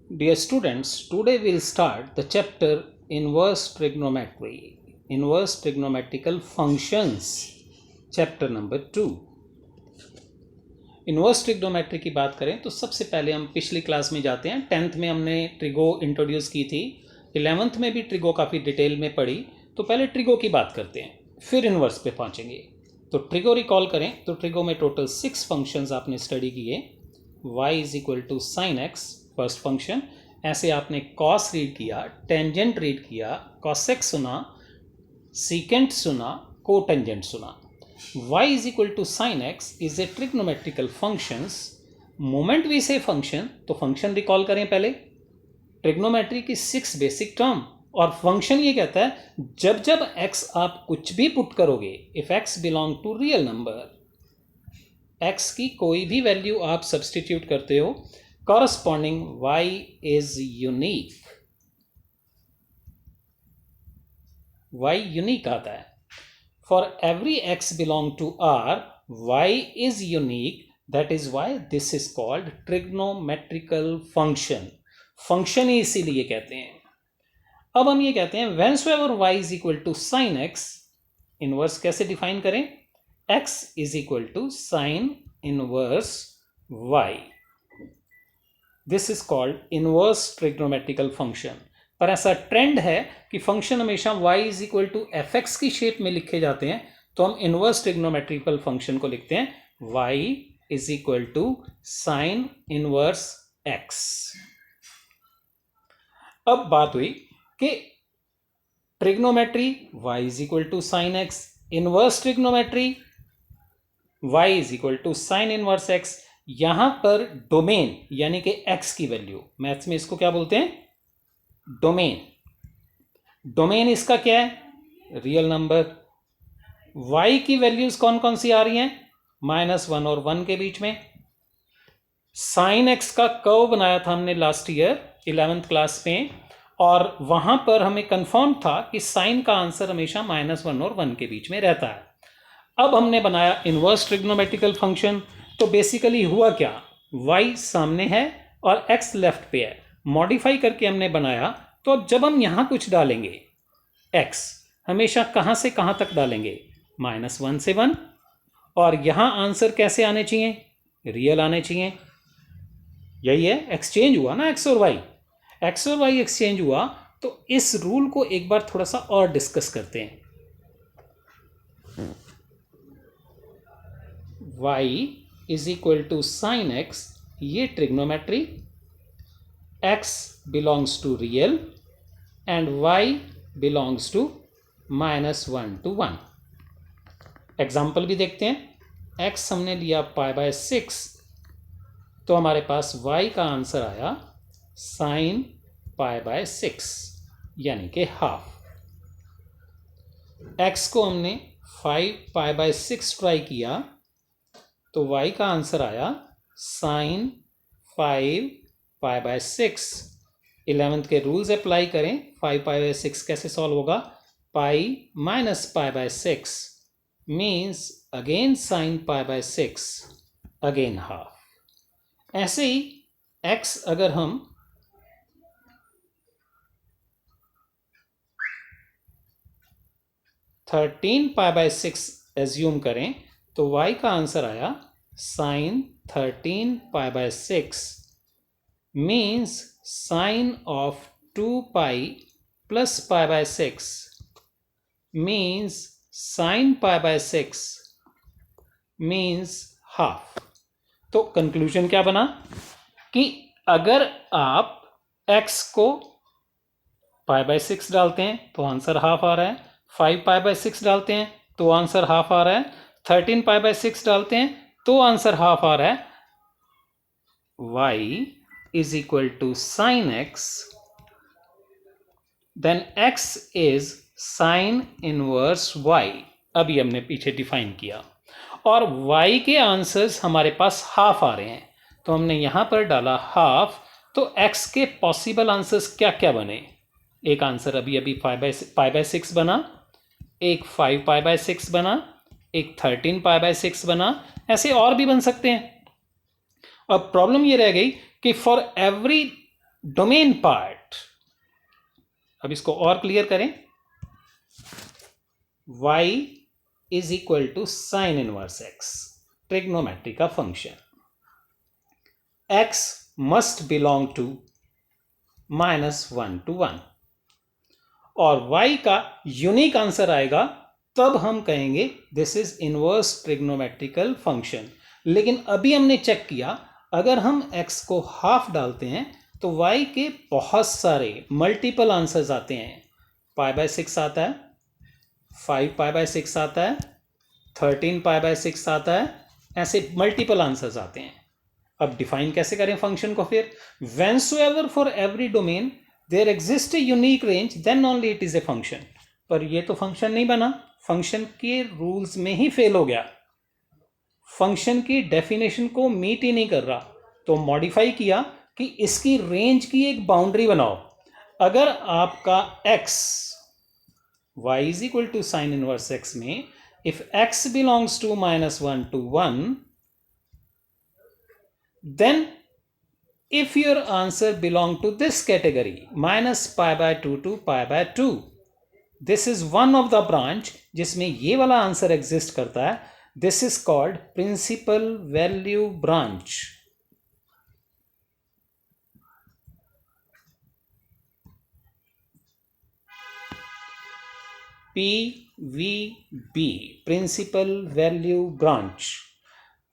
Dear students, today we'll start the chapter Inverse Trigonometry, Inverse Trigonometrical Functions, chapter number 2. Inverse trigonometry की बात करें तो सबसे पहले हम पिछली क्लास में जाते हैं। 10th में हमने ट्रिगो इंट्रोड्यूस की थी, 11th में भी ट्रिगो काफ़ी डिटेल में पढ़ी, तो पहले ट्रिगो की बात करते हैं, फिर इन्वर्स पे पहुंचेंगे। तो ट्रिगो रिकॉल करें तो ट्रिगो में टोटल 6 फंक्शंस आपने स्टडी किए। y is equal to sine x first function, ऐसे आपने कॉस रीड किया, टेंजेंट रीड किया, कॉसेक सुना, सीकेंट सुना, कोटेंजेंट सुना। y is equal to sin x is a trigonometrical functions। Moment भी से फंक्शन, तो फंक्शन रिकॉल करें पहले, ट्रिग्नोमेट्री की 6 बेसिक टर्म, और फंक्शन ये कहता है जब जब x आप कुछ भी पुट करोगे, if x belong to real number, x की कोई भी वैल्यू आप सब्सटीट्यूट करते हो, corresponding y is unique, y unique आता है। For every x belong to R, y is unique. That is why this is called trigonometrical function. Function ही इसीलिए कहते हैं। अब हम ये कहते हैं whensoever y is equal to sin x, inverse कैसे डिफाइन करें? x is equal to sin inverse y. This is called inverse trigonometrical function. पर ऐसा ट्रेंड है कि फंक्शन हमेशा y is equal to f x की शेप में लिखे जाते हैं, तो हम इनवर्स ट्रिग्नोमेट्रिकल फंक्शन को लिखते हैं y is equal to sine inverse x। अब बात हुई कि trigonometry y is equal to sine x, inverse trigonometry y is equal to sine inverse x। यहां पर डोमेन यानी कि x की वैल्यू, मैथ्स में इसको क्या बोलते हैं? डोमेन। डोमेन इसका क्या है? Real number. y की वैल्यूज कौन कौन सी आ रही हैं? -1 और 1 के बीच में। साइन x का कर्व बनाया था हमने लास्ट ईयर 11th क्लास में, और वहां पर हमें कंफर्म था कि साइन का आंसर हमेशा -1 और 1 के बीच में रहता है। अब हमने बनाया इनवर्स ट्रिग्नोमेट्रिकल फंक्शन, तो बेसिकली हुआ क्या, y सामने है और x लेफ्ट पे है, मॉडिफाई करके हमने बनाया। तो अब जब हम यहां कुछ डालेंगे, x हमेशा कहां से कहां तक डालेंगे? -1 से 1, और यहां आंसर कैसे आने चाहिए? रियल आने चाहिए। यही है, एक्सचेंज हुआ ना x और y, x और y एक्सचेंज हुआ। तो इस रूल को एक बार थोड़ा सा और डिस्कस करते हैं। y is equal to sine x, ये trigonometry, x belongs to real and y belongs to -1 to 1। Example भी देखते हैं। x हमने लिया π/6, तो हमारे पास y का आंसर आया साइन π/6 यानी कि हाफ। x को हमने 5π/6 ट्राई किया, तो y का आंसर आया साइन 5π/6। 11th के रूल्स अप्लाई करें, 5π/6 कैसे सॉल्व होगा? Pi minus π/6 means again sine π/6 again half. ऐसे ही x अगर हम π/6 एज्यूम करें, तो y का आंसर आया sign 13π/6 means sine of 2 pi plus π/6 means sine π/6 means half। तो कंक्लूजन क्या बना कि अगर आप x को π/6 डालते हैं तो आंसर हाफ आ रहा है, 5π/6 डालते हैं तो आंसर हाफ आ रहा है, 13π/6 डालते हैं तो आंसर हाफ आ रहा है। y is equal to sin x, then x is sin inverse y। अभी हमने पीछे डिफाइन किया, और y के आंसर्स हमारे पास हाफ आ रहे हैं, तो हमने यहां पर डाला हाफ। तो x के पॉसिबल आंसर्स क्या क्या बने? एक आंसर अभी अभी π/6 बना, एक 5π/6 बना, एक 13π/6 बना, ऐसे और भी बन सकते हैं। अब प्रॉब्लम ये रह गई कि फॉर एवरी डोमेन पार्ट, अब इसको और क्लियर करें, y is equal to sine inverse x, trigonometry का function, x must belong to -1 to 1, और y का यूनिक आंसर आएगा तब हम कहेंगे this is inverse trigonometrical function. लेकिन अभी हमने चेक किया, अगर हम x को हाफ डालते हैं तो y के बहुत सारे मल्टीपल आंसर्स आते हैं। π/6 आता है, 5π/6 आता है, 13π/6 आता है, ऐसे मल्टीपल आंसर्स आते हैं। अब डिफाइन कैसे करें फंक्शन को फिर, whensoever for every domain there exists a unique range then only it is a function। पर ये तो फंक्शन नहीं बना, फंक्शन के रूल्स में ही फेल हो गया, फंक्शन की डेफिनेशन को मीट ही नहीं कर रहा। तो मॉडिफाई किया कि इसकी रेंज की एक बाउंड्री बनाओ। अगर आपका x y is equal to sine inverse x में if x belongs to -1 to 1, then if your answer belong to this category -π/2 to π/2, this is one of the branch जिसमें ये वाला आंसर एग्जिस्ट करता है, this is called principal value branch। PVB, principal value branch.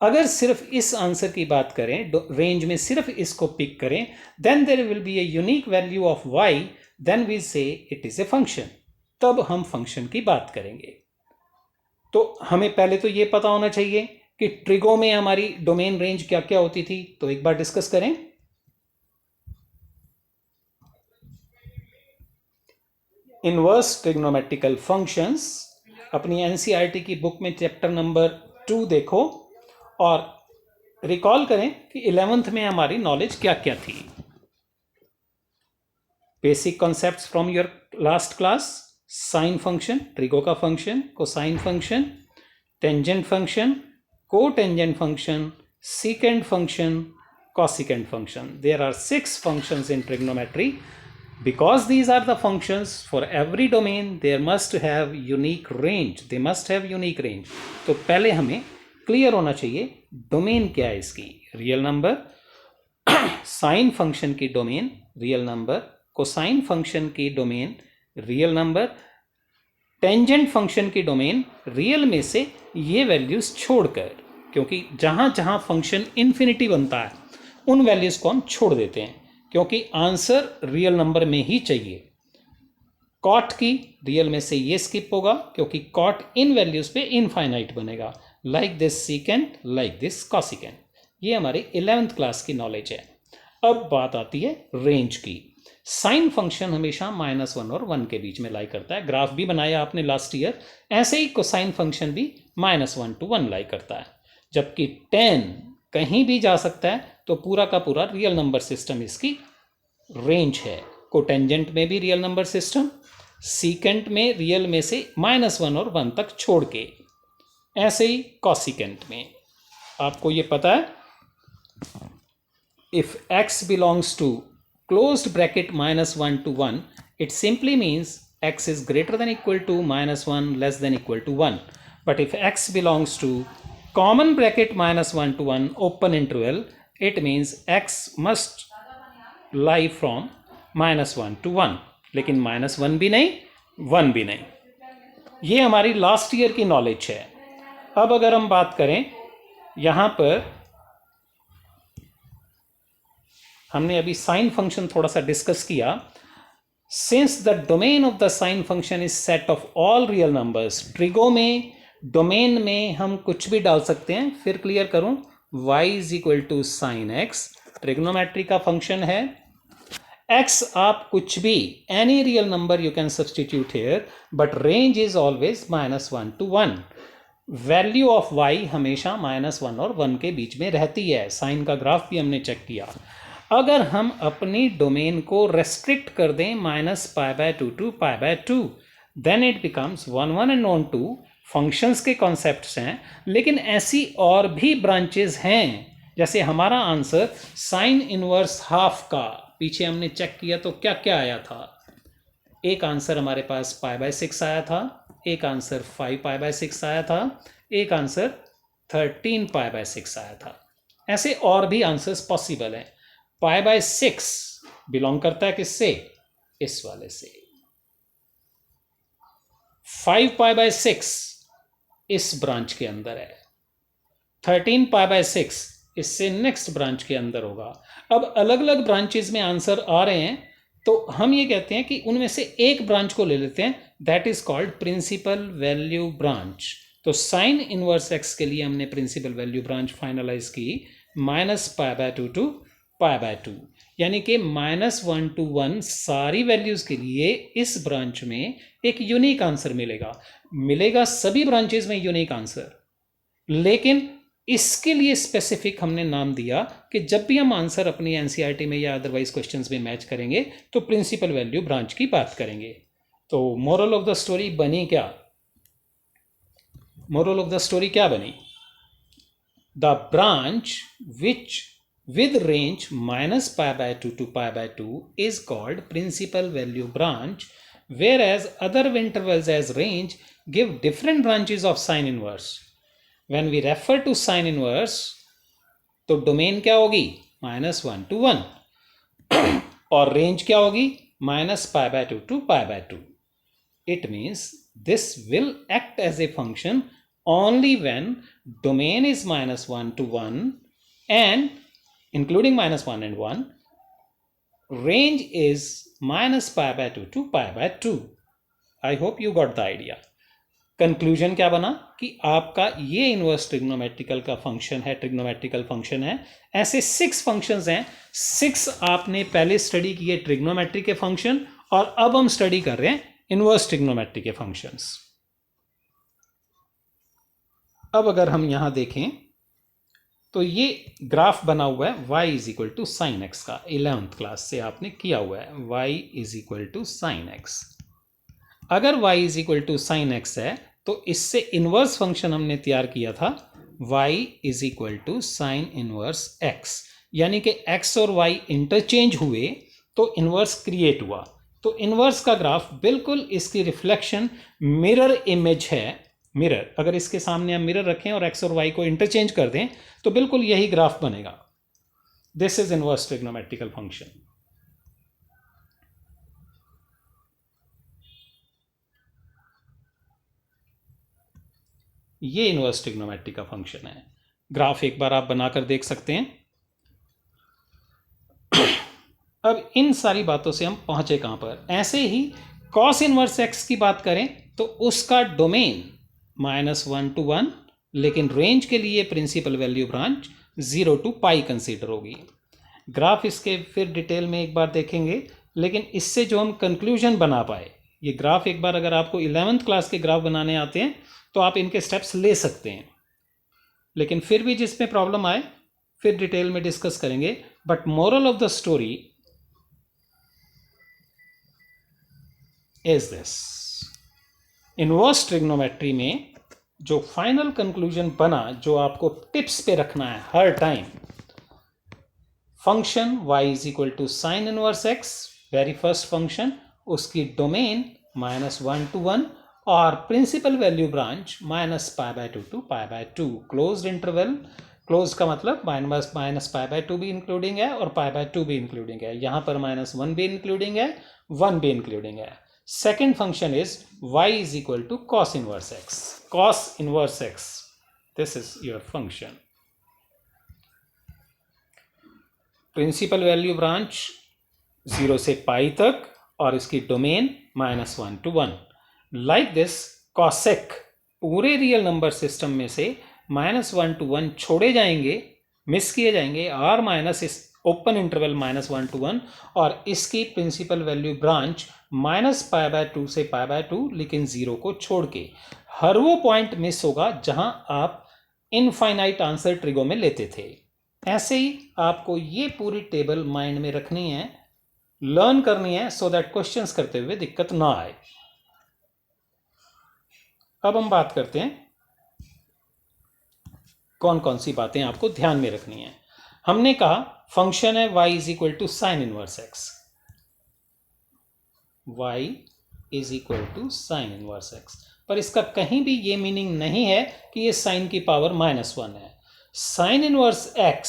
अगर सिर्फ इस answer की बात करें, रेंज में सिर्फ इसको पिक करें, then there will be a unique value of y, then we say it is a function, तब हम फंक्शन की बात करेंगे। तो हमें पहले तो ये पता होना चाहिए कि ट्रिगो में हमारी डोमेन रेंज क्या क्या होती थी, तो एक बार डिस्कस करें। इनवर्स ट्रिग्नोमेट्रिकल फंक्शंस, अपनी एनसीईआरटी की बुक में चैप्टर नंबर 2 देखो और रिकॉल करें कि 11th में हमारी नॉलेज क्या क्या थी। Basic concepts from your last class, sine function, trigo का function, cosine function, tangent function, cotangent function, secant function, cosecant function। There are 6 functions in trigonometry। Because these are the functions, for every domain there must have unique range, they must have unique range। तो पहले हमें clear होना चाहिए domain क्या है इसकी, real number, sine function की domain real number, cosine function की domain real number, tangent function की डोमेन रियल में से ये वैल्यूज छोड़कर, क्योंकि जहां जहां फंक्शन इन्फिनिटी बनता है उन वैल्यूज को हम छोड़ देते हैं क्योंकि आंसर रियल नंबर में ही चाहिए। कॉट की रियल में से ये स्किप होगा क्योंकि कॉट इन वैल्यूज पे इनफाइनाइट बनेगा, like this secant, like this cosecant. ये हमारी 11th क्लास की नॉलेज है। अब बात आती है रेंज की। साइन फंक्शन हमेशा -1 और 1 के बीच में लाई करता है, ग्राफ भी बनाया आपने लास्ट ईयर। ऐसे ही कोसाइन फंक्शन भी -1 to 1 लाई करता है, जबकि 10 कहीं भी जा सकता है, तो पूरा का पूरा रियल नंबर सिस्टम इसकी रेंज है। कोटेंजेंट में भी रियल नंबर सिस्टम, सीकेंट में रियल में से -1 और 1 तक छोड़ के, ऐसे ही कॉसिकेंट में। आपको ये पता है, if x belongs to closed bracket -1 to 1, it simply means x is greater than equal to -1 less than equal to 1। But if x belongs to common bracket -1 to 1 open interval, it means x must lie from -1 to 1। लेकिन -1 भी नहीं, 1 भी नहीं। ये हमारी last year की knowledge है। अब अगर हम बात करें, यहाँ पर हमने अभी साइन फंक्शन थोड़ा सा डिस्कस किया। Since the domain of the sine function is set of all real numbers, trigo में डोमेन में हम कुछ भी डाल सकते हैं। फिर क्लियर करूं, y is equal to sine x, trigonometry का फंक्शन है। x आप कुछ भी, any real number you can substitute here, but range is always -1 to 1। Value of y हमेशा -1 और 1 के बीच में रहती है। साइन का ग्राफ भी हमने चेक किया। अगर हम अपनी डोमेन को रेस्ट्रिक्ट कर दें -π/2 to π/2, then it becomes 1 1 and 1 2। Functions के कॉन्सेप्ट्स हैं, लेकिन ऐसी और भी ब्रांचेस हैं। जैसे हमारा आंसर साइन इनवर्स हाफ का पीछे हमने चेक किया तो क्या क्या आया था। एक आंसर हमारे पास π/6 आया था, एक आंसर 5π/6 आया था, एक आंसर 13π/6 आया था। ऐसे और भी आंसर्स पॉसिबल हैं। π/6 बिलोंग करता है किससे? इस वाले से। 5π/6 इस ब्रांच के अंदर है। 13π/6 इससे नेक्स्ट ब्रांच के अंदर होगा। अब अलग अलग ब्रांचेस में आंसर आ रहे हैं तो हम ये कहते हैं कि उनमें से एक ब्रांच को ले लेते हैं, that is called principal value branch. तो साइन इनवर्स एक्स के लिए हमने प्रिंसिपल वैल्यू ब्रांच फाइनलाइज की -π/2 टू π/2, यानी कि -1 to 1 सारी वैल्यूज के लिए इस ब्रांच में एक यूनिक आंसर मिलेगा सभी ब्रांचेस में यूनिक आंसर। लेकिन इसके लिए स्पेसिफिक हमने नाम दिया कि जब भी हम आंसर अपनी एनसीईआरटी में या अदरवाइज क्वेश्चंस में मैच करेंगे तो प्रिंसिपल वैल्यू ब्रांच की बात करेंगे। तो मोरल ऑफ द स्टोरी बनी क्या? मोरल ऑफ द स्टोरी क्या बनी? The branch which with range -π/2 to π/2 is called principal value branch, whereas other intervals as range give different branches of sine inverse. When we refer to sine inverse, तो domain क्या होगी? -1 to 1 और range क्या होगी? -π/2 to π/2. It means this will act as a function only when domain is -1 to 1 and including -1 and 1, range is -π/2 to π/2. I hope you got the idea. Conclusion क्या बना कि आपका ये इनवर्स ट्रिग्नोमेट्रिकल का function है, trigonometrical function है। ऐसे 6 functions हैं। 6 आपने पहले स्टडी किए ट्रिग्नोमेट्री के फंक्शन और अब हम स्टडी कर रहे हैं इनवर्स ट्रिग्नोमेट्री के फंक्शंस। अब अगर हम यहां देखें तो ये ग्राफ बना हुआ है y = sin x का, 11th क्लास से आपने किया हुआ है। y = sin x। अगर y = sin x है तो इससे इनवर्स फंक्शन हमने तैयार किया था y = sin इनवर्स x, यानी कि x और y इंटरचेंज हुए तो इनवर्स क्रिएट हुआ। तो इनवर्स का ग्राफ बिल्कुल इसकी रिफ्लेक्शन मिरर इमेज है। मिरर, अगर इसके सामने हम मिरर रखें और x और y को इंटरचेंज कर दें तो बिल्कुल यही ग्राफ बनेगा। This is inverse trigonometrical function. ये इनवर्स ट्रिग्नोमेट्री का फंक्शन है। ग्राफ एक बार आप बनाकर देख सकते हैं। अब इन सारी बातों से हम पहुंचे कहां पर? ऐसे ही कॉस इनवर्स एक्स की बात करें तो उसका डोमेन -1 to 1, लेकिन रेंज के लिए principal value branch 0 to π consider होगी। ग्राफ इसके फिर डिटेल में एक बार देखेंगे, लेकिन इससे जो हम कंक्लूजन बना पाए, ये ग्राफ एक बार अगर आपको 11th क्लास के ग्राफ बनाने आते हैं तो आप इनके स्टेप्स ले सकते हैं, लेकिन फिर भी जिसमें प्रॉब्लम आए फिर डिटेल में डिस्कस करेंगे। But moral of the story is this, inverse trigonometry में जो फाइनल कंक्लूजन बना, जो आपको टिप्स पे रखना है हर time, function y = sin inverse x, very first function, उसकी डोमेन -1 to 1 और principal value branch -π/2 to π/2, closed interval. Close का मतलब -π/2 भी इंक्लूडिंग है और π/2 भी इंक्लूडिंग है। यहां पर -1 भी इंक्लूडिंग है, 1 भी इंक्लूडिंग है। Second function is y = cos inverse x. Cos inverse x. This is your function. Principal value branch 0 से π तक और इसकी domain -1 to 1. Like this, cosec पूरे रियल नंबर सिस्टम में से -1 to 1 छोड़े जाएंगे, मिस किए जाएंगे, r माइनस इस ओपन इंटरवल -1 to 1 और इसकी प्रिंसिपल वैल्यू ब्रांच -π/2 से π/2, लेकिन 0 को छोड़ के। हर वो पॉइंट मिस होगा जहां आप इनफाइनाइट आंसर ट्रिगो में लेते थे। ऐसे ही आपको ये पूरी टेबल माइंड में रखनी है, लर्न करनी है, सो दैट क्वेश्चंस करते हुए दिक्कत ना आए। अब हम बात करते हैं कौन कौन सी बातें आपको ध्यान में रखनी है। हमने कहा फंक्शन है y is equal to sine inverse x, y is equal to sine inverse x, पर इसका कहीं भी ये मीनिंग नहीं है कि ये साइन की पावर -1 है. Sign inverse x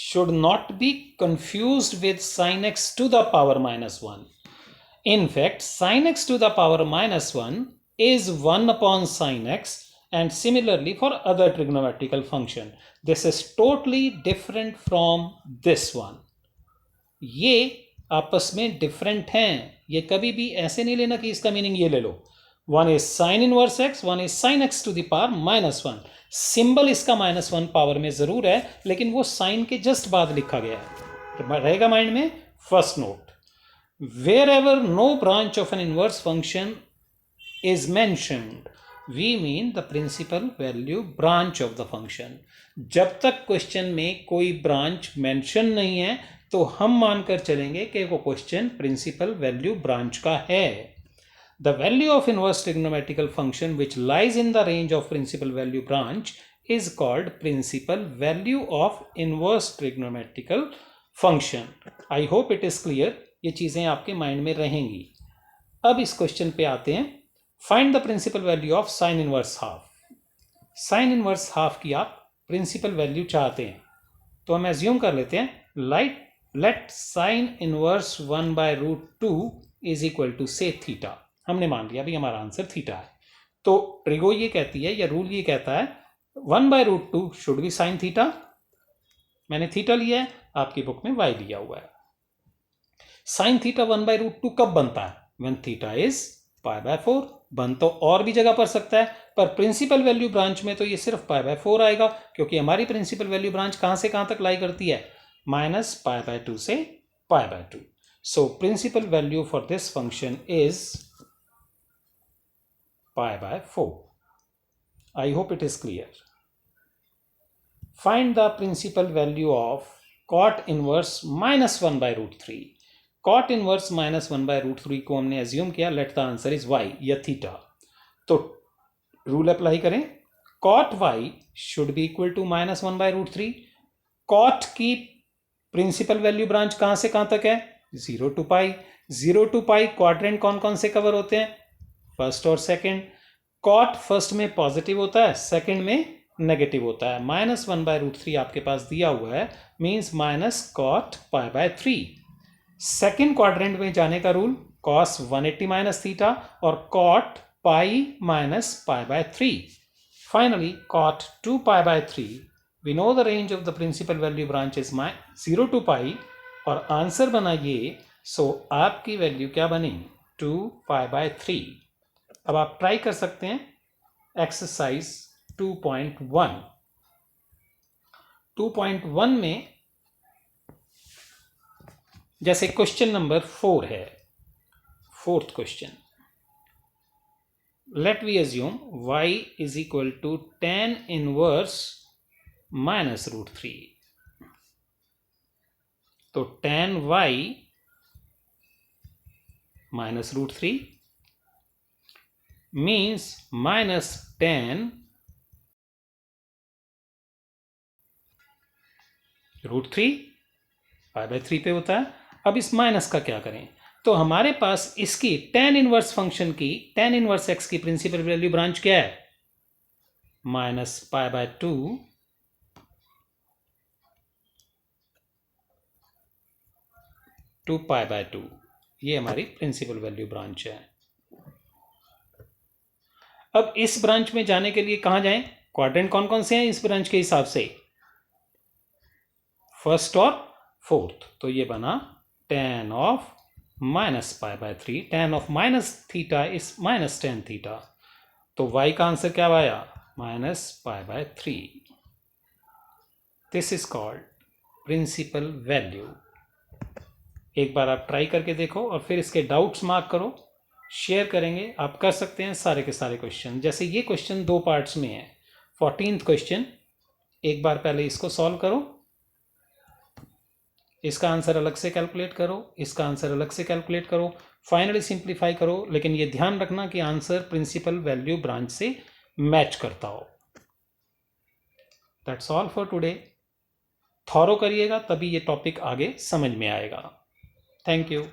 should not be confused with sin x to the power -1. In fact, sin x to the power -1 is 1 upon sin x, and similarly for other trigonometrical function. This is totally different from this one. ये आपस में different हैं. ये कभी भी ऐसे नहीं लेना कि इसका मीनिंग ये ले लो. One is sine inverse x, one is sine x to the power -1. Symbol इसका -1 पावर में जरूर है, लेकिन वो साइन के जस्ट बाद लिखा गया है. रहेगा माइंड में. First note, wherever no branch of an inverse function is mentioned, we mean the principal value branch of the function. जब तक क्वेश्चन में कोई ब्रांच मेंशन नहीं है तो हम मानकर चलेंगे कि वो क्वेश्चन प्रिंसिपल वैल्यू ब्रांच का है. The value of inverse trigonometrical function which lies in the range of principal value branch is called principal value of inverse trigonometrical function. I hope it is clear. ये चीज़ें आपके mind में रहेंगी. अब इस question पे आते हैं. Find the principal value of sine inverse half. Sine inverse half की आप प्रिंसिपल वैल्यू चाहते हैं, तो हम एज्यूम कर लेते हैं let sine inverse 1/√2 is equal to say theta. हमने मान लिया भाई हमारा आंसर थीटा है. तो ट्रिगो ये कहती है या रूल ये कहता है 1/√2 शुड बी साइन थीटा. मैंने थीटा लिया है, आपकी बुक में वाई लिया हुआ है. साइन थीटा 1/√2 कब बनता है? When theta is π/4. बन तो और भी जगह पर सकता है, पर प्रिंसिपल वैल्यू ब्रांच में तो ये सिर्फ π/4 आएगा, क्योंकि हमारी प्रिंसिपल वैल्यू ब्रांच कहां से कहां तक लाई करती है? -π/2 से π/2. So principal value for this function is π/4. I hope it is clear. Find the principal value of cot inverse -1/√3. Cot inverse -1/√3 को हमने एज्यूम किया let the answer is y या थीटा. तो रूल अप्लाई करें. cot y should be equal to -1/√3. cot की principal value branch कहां से कहां तक है? 0 to π. 0 to π क्वाड्रेंट कौन कौन से कवर होते हैं? फर्स्ट और सेकंड. कॉट फर्स्ट में पॉजिटिव होता है, सेकंड में नेगेटिव होता है. -1/√3 आपके पास दिया हुआ है, मींस -cot π/3. सेकंड क्वाड्रेंट में जाने का रूल cos 180 - थीटा और cot π -π/3. Finally cot 2π/3. We know the range of the principal value branch is 0 to π और आंसर बना ये. सो आपकी वैल्यू क्या बनी? 2π/3. अब आप ट्राई कर सकते हैं. एक्सरसाइज 2.1. 2.1 में जैसे क्वेश्चन नंबर 4 है, fourth question. Let we assume y is equal to tan inverse -√3. तो tan y -√3 means -tan √3 π/3 पे होता है. अब इस माइनस का क्या करें? तो हमारे पास इसकी tan इनवर्स फंक्शन की tan इनवर्स x की प्रिंसिपल वैल्यू ब्रांच क्या है? -π/2 to π/2. ये हमारी प्रिंसिपल वैल्यू ब्रांच है. अब इस ब्रांच में जाने के लिए कहां जाएं? क्वाड्रेंट कौन कौन से हैं इस ब्रांच के हिसाब से? फर्स्ट और फोर्थ. तो ये बना tan of -π/3. tan of -θ is -tan θ. तो y का आंसर क्या आया? -π/3. This is called principal value. एक बार आप ट्राई करके देखो और फिर इसके डाउट्स मार्क करो, शेयर करेंगे. आप कर सकते हैं सारे के सारे क्वेश्चन. जैसे ये क्वेश्चन 2 पार्ट्स में है. 14th क्वेश्चन, एक बार पहले इसको सॉल्व करो, इसका आंसर अलग से कैलकुलेट करो, इसका आंसर अलग से कैलकुलेट करो, फाइनली सिंप्लीफाई करो. लेकिन ये ध्यान रखना कि आंसर प्रिंसिपल वैल्यू ब्रांच से मैच करता हो. That's all for today. Thorough करिएगा, तभी ये टॉपिक आगे समझ में आएगा। Thank you.